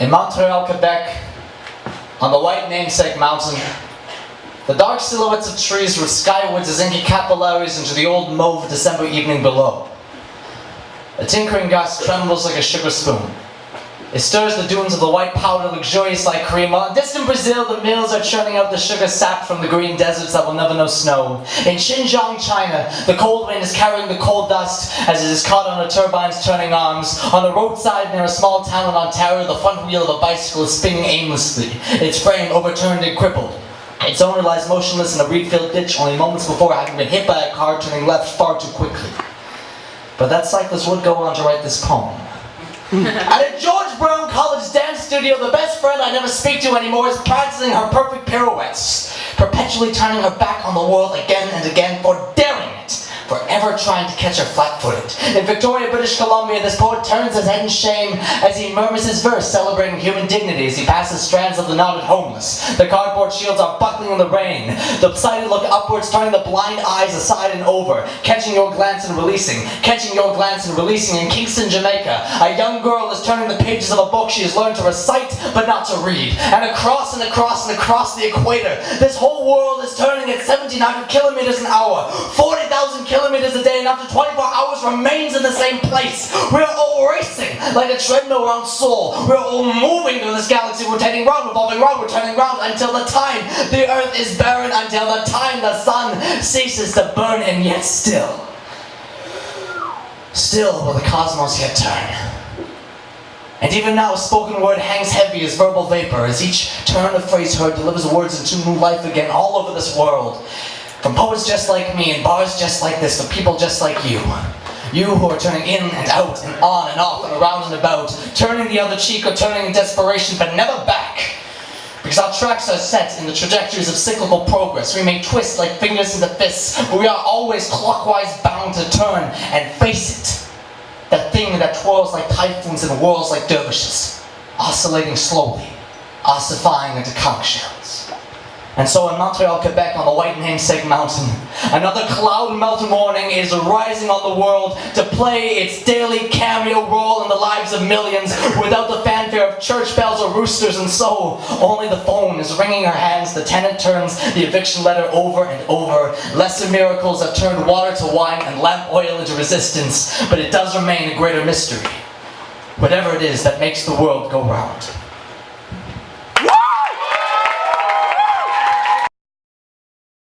In Montreal, Quebec, on the white namesake mountain, the dark silhouettes of trees root skywards as inky capillaries into the old mauve December evening below. A tinkering gust trembles like a sugar spoon. It stirs the dunes of the white powder luxurious like cream, while in distant Brazil the mills are churning out the sugar sap from the green deserts that will never know snow. In Xinjiang, China, the cold wind is carrying the coal dust as it is caught on the turbine's turning arms. On the roadside near a small town in Ontario, the front wheel of a bicycle is spinning aimlessly, its frame overturned and crippled. Its owner lies motionless in a reed-filled ditch only moments before having been hit by a car turning left far too quickly. But that cyclist would go on to write this poem. At a George Brown College dance studio, the best friend I never speak to anymore is practicing her perfect pirouettes, perpetually turning her back on the world again and again for daring it, forever trying to catch her flat-footed. In Victoria, British Columbia, this poet turns his head in shame as he murmurs his verse, celebrating human dignity as he passes strands of the knotted homeless. The cardboard shields are buckling in the rain. The sighted look upwards, turning the blind eyes aside and over, catching your glance and releasing, catching your glance and releasing. In Kingston, Jamaica, a young girl is turning the pages of a book she has learned to recite but not to read. And across and across and across the equator, this whole world is turning at 1,700 kilometers an hour, 40,000 kilometers a day, and after 24 hours remains in the same place. We're all racing like a treadmill around Seoul. We're all moving through this galaxy, rotating round, revolving round, returning round until the time the earth is barren, until the time the sun ceases to burn, and yet still will the cosmos yet turn. And even now, a spoken word hangs heavy as verbal vapor, as each turn of phrase heard delivers words into new life again all over this world. From poets just like me, and bars just like this, for people just like you. You who are turning in and out, and on and off, and around and about, turning the other cheek or turning in desperation, but never back. Because our tracks are set in the trajectories of cyclical progress. We may twist like fingers into fists, but we are always clockwise bound to turn and face it. That thing that twirls like typhoons and whirls like dervishes, oscillating slowly, ossifying into conch shells. And so in Montreal, Quebec, on the white namesake mountain, another cloud-melted morning is rising on the world to play its daily cameo role in the lives of millions without the fanfare of church bells or roosters, and so only the phone is wringing her hands. The tenant turns the eviction letter over and over. Lesser miracles have turned water to wine and lamp oil into resistance, but it does remain a greater mystery. Whatever it is that makes the world go round.